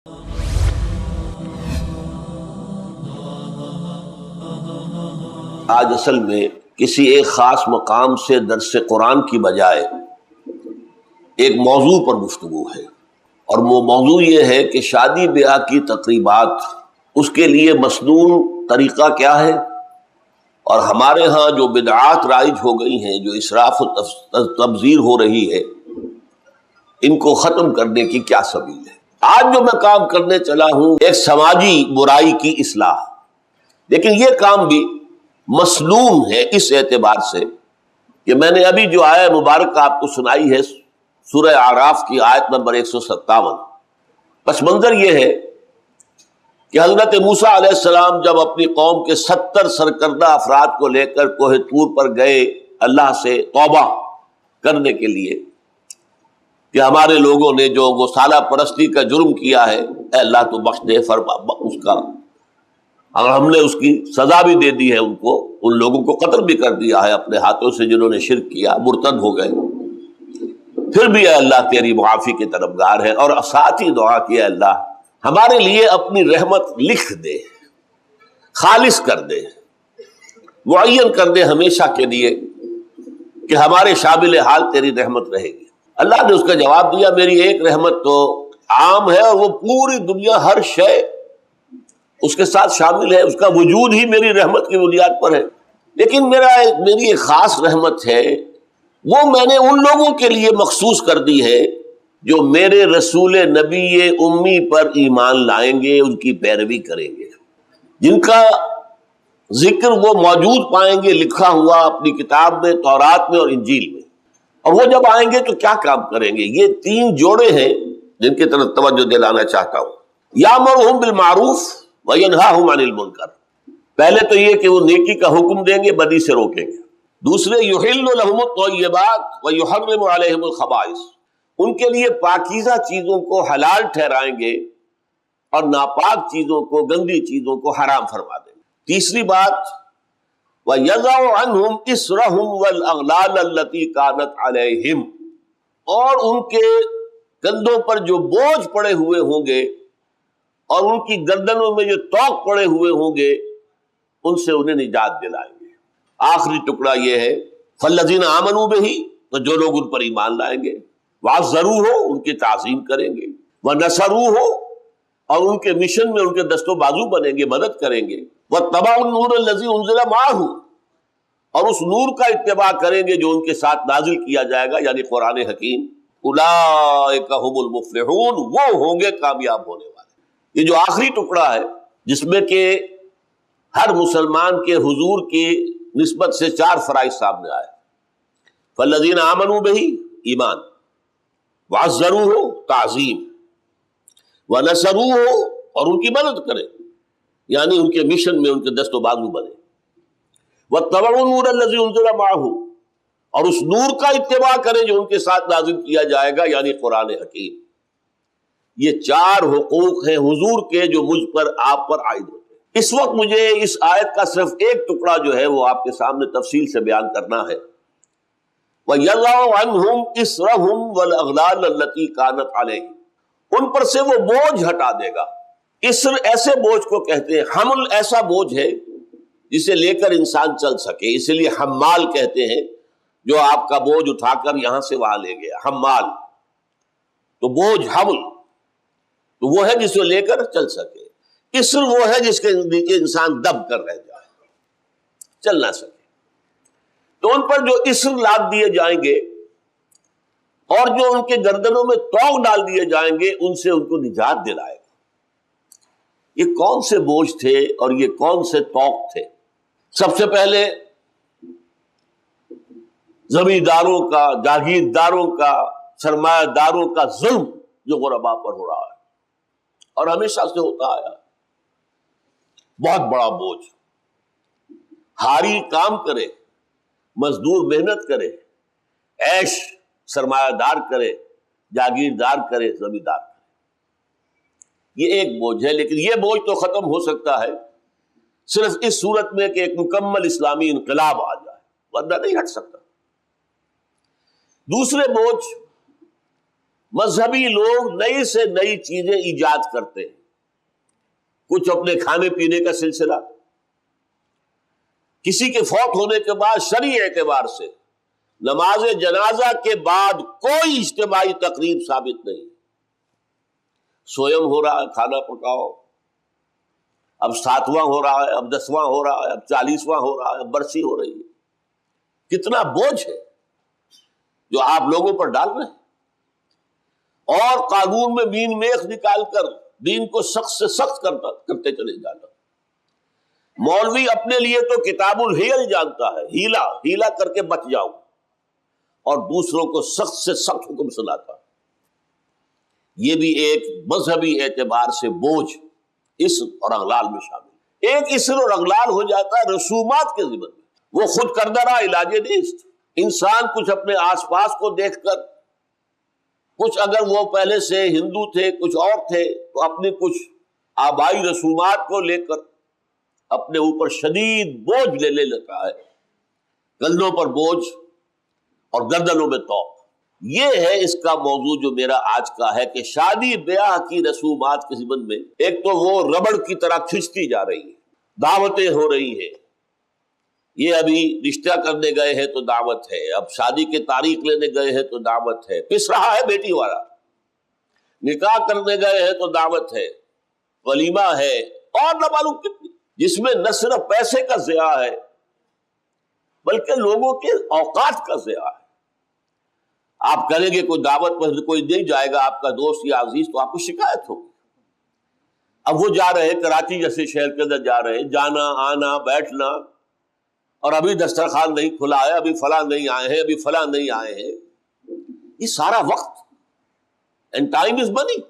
آج اصل میں کسی ایک خاص مقام سے درس قرآن کی بجائے ایک موضوع پر گفتگو ہے، اور وہ موضوع یہ ہے کہ شادی بیاہ کی تقریبات، اس کے لیے مسنون طریقہ کیا ہے، اور ہمارے ہاں جو بدعات رائج ہو گئی ہیں، جو اسراف و تبذیر ہو رہی ہے، ان کو ختم کرنے کی کیا سبیل ہے۔ آج جو میں کام کرنے چلا ہوں ایک سماجی برائی کی اصلاح، لیکن یہ کام بھی مسنون ہے اس اعتبار سے کہ میں نے ابھی جو آیہ مبارک آپ کو سنائی ہے سورہ اعراف کی آیت نمبر 157، پس منظر یہ ہے کہ حضرت موسیٰ علیہ السلام جب اپنی قوم کے 70 سرکردہ افراد کو لے کر کوہ طور پر گئے اللہ سے توبہ کرنے کے لیے کہ ہمارے لوگوں نے جو گوسالہ پرستی کا جرم کیا ہے، اے اللہ تو بخش دے، اس کا اور ہم نے اس کی سزا بھی دے دی ہے، ان لوگوں کو قتل بھی کر دیا ہے اپنے ہاتھوں سے جنہوں نے شرک کیا، مرتد ہو گئے، پھر بھی اے اللہ تیری معافی کے طلبگار ہے، اور ساتھ ہی دعا کی اے اللہ ہمارے لیے اپنی رحمت لکھ دے، خالص کر دے، معین کر دے ہمیشہ کے لیے کہ ہمارے شامل حال تیری رحمت رہے گی۔ اللہ نے اس کا جواب دیا، میری ایک رحمت تو عام ہے اور وہ پوری دنیا ہر شے اس کے ساتھ شامل ہے، اس کا وجود ہی میری رحمت کی بنیاد پر ہے، لیکن میری ایک خاص رحمت ہے، وہ میں نے ان لوگوں کے لیے مخصوص کر دی ہے جو میرے رسول نبی امی پر ایمان لائیں گے، ان کی پیروی کریں گے، جن کا ذکر وہ موجود پائیں گے لکھا ہوا اپنی کتاب میں، تورات میں اور انجیل میں، اور وہ جب آئیں گے تو کیا کام کریں گے۔ یہ 3 جوڑے ہیں جن کی طرف توجہ دلانا چاہتا ہوں۔ یامرہم بالمعروف وینہاہم عن المنکر، پہلے تو یہ کہ وہ نیکی کا حکم دیں گے، بدی سے روکیں گے۔ دوسرے یحل لہم الطیبات ویحرم علیہم الخبائث، ان کے لیے پاکیزہ چیزوں کو حلال ٹھہرائیں گے اور ناپاک چیزوں کو، گندی چیزوں کو حرام فرما دیں گے۔ تیسری بات وَيَضَعُ عَنْهُمْ إِصْرَهُمْ وَالْأَغْلَالَ الَّتِي كَانَتْ عَلَيْهِمْ، اور ان کے کندھوں پر جو بوجھ پڑے ہوئے ہوں گے اور ان کی گردنوں میں جو توق پڑے ہوئے ہوں گے، ان سے انہیں نجات دلائیں گے۔ آخری ٹکڑا یہ ہے فَالَّذِينَ آمَنُوا بِهِ، تو جو لوگ ان پر ایمان لائیں گے، وَعَزَّرُوهُ، ان کی تعظیم کریں گے، وَنَصَرُوهُ، اور ان کے مشن میں ان کے دست و بازو بنیں گے، مدد کریں گے، وَاتَّبَعُوا النُّورَ الَّذِي أُنزِلَ مَعَهُ، اور اس نور کا اتباع کریں گے جو ان کے ساتھ نازل کیا جائے گا، یعنی قرآن حکیم۔ أُولَٰئِكَ هُمُ الْمُفْلِحُونَ، وہ ہوں گے کامیاب ہونے والے۔ یہ جو آخری ٹکڑا ہے جس میں کہ ہر مسلمان کے حضور کی نسبت سے 4 فرائض سامنے آئے، فالذین آمنوا بہ، ایمان، وعزروہ، تعظیم، ونصروہ، اور ان کی مدد کریں، یعنی ان کے مشن میں ان کے دست و بازو بنے، واتبعوا النور الذی انزل معہ، اور اس نور کا اتباع کریں جو ان کے ساتھ نازل کیا جائے گا، یعنی قرآن حکیم۔ یہ 4 حقوق ہیں حضور کے جو مجھ پر، آپ پر عائد ہوتے ہیں۔ اس وقت مجھے اس آیت کا صرف ایک ٹکڑا جو ہے وہ آپ کے سامنے تفصیل سے بیان کرنا ہے۔ وَيَضَعُ عَنْهُمْ إِصْرَهُمْ وَالْأَغْلَالَ الَّتِي كَانَتْ عَلَيْهِمْ، ان پر سے وہ بوجھ ہٹا دے گا۔ اسر ایسے بوجھ کو کہتے ہیں، حمل ایسا بوجھ ہے جسے لے کر انسان چل سکے، اس لیے حمال کہتے ہیں، جو آپ کا بوجھ اٹھا کر یہاں سے وہاں لے گیا، حمال۔ تو بوجھ، حمل تو وہ ہے جس کو لے کر چل سکے، اسر وہ ہے جس کے نیچے انسان دب کر رہ جائے، چل نہ سکے۔ تو ان پر جو اسر لاد دیے جائیں گے اور جو ان کے گردنوں میں توق ڈال دیے جائیں گے، ان سے ان کو نجات دلائے گا۔ یہ کون سے بوجھ تھے اور یہ کون سے توق تھے؟ سب سے پہلے زمینداروں کا، جاگیرداروں کا، سرمایہ داروں کا ظلم جو غرباء پر ہو رہا ہے اور ہمیشہ سے ہوتا آیا، بہت بڑا بوجھ۔ ہاری کام کرے، مزدور محنت کرے، عیش سرمایہ دار کرے، جاگیردار کرے، زمیندار کرے، یہ ایک بوجھ ہے۔ لیکن یہ بوجھ تو ختم ہو سکتا ہے صرف اس صورت میں کہ ایک مکمل اسلامی انقلاب آ جائے، ورنہ نہیں ہٹ سکتا۔ دوسرے بوجھ مذہبی لوگ نئی سے نئی چیزیں ایجاد کرتے ہیں، کچھ اپنے کھانے پینے کا سلسلہ، کسی کے فوت ہونے کے بعد شرعی اعتبار سے نماز جنازہ کے بعد کوئی اجتماعی تقریب ثابت نہیں، سویم ہو رہا ہے، کھانا پکاؤ، اب 7واں ہو رہا ہے، اب 10واں ہو رہا ہے، اب 40واں ہو رہا ہے، اب برسی ہو رہی ہے۔ کتنا بوجھ ہے جو آپ لوگوں پر ڈال رہے ہیں، اور قانون میں مین میخ نکال کر دین کو سخت سے سخت کرتے چلے جانا۔ مولوی اپنے لیے تو کتاب الحیل جانتا ہے، ہیلا کر کے بچ جاؤ، اور دوسروں کو سخت سے سخت حکم سناتا ہے۔ یہ بھی ایک مذہبی اعتبار سے بوجھ، اسر اور اغلال میں شامل۔ ایک اسر اور اغلال ہو جاتا ہے رسومات کے ذمن میں، وہ خود کردہ رہا علاج نیست۔ انسان کچھ اپنے آس پاس کو دیکھ کر، کچھ اگر وہ پہلے سے ہندو تھے، کچھ اور تھے، تو اپنی کچھ آبائی رسومات کو لے کر اپنے اوپر شدید بوجھ لے لیتا ہے، کندھوں پر بوجھ اور گردنوں میں توق۔ یہ ہے اس کا موضوع جو میرا آج کا ہے، کہ شادی بیاہ کی رسومات کے ضمن میں ایک تو وہ ربڑ کی طرح کھنچتی جا رہی ہے، دعوتیں ہو رہی ہیں، یہ ابھی رشتہ کرنے گئے ہیں تو دعوت ہے، اب شادی کے تاریخ لینے گئے ہیں تو دعوت ہے، پس رہا ہے بیٹی والا، نکاح کرنے گئے ہیں تو دعوت ہے، ولیمہ ہے، اور نہ معلوم کتنی، جس میں نہ صرف پیسے کا ضیاع ہے بلکہ لوگوں کے اوقات کا ضیاع ہے۔ آپ کریں گے کوئی دعوت پر کوئی نہیں جائے گا آپ کا دوست یا عزیز، تو آپ کو شکایت ہوگی۔ اب وہ جا رہے ہیں کراچی جیسے شہر کے اندر، جا رہے ہیں، جانا آنا بیٹھنا، اور ابھی دسترخوان نہیں کھلا ہے، ابھی فلاں نہیں آئے ہیں، ابھی فلاں نہیں آئے ہیں، یہ سارا وقت، اینڈ ٹائم از منی۔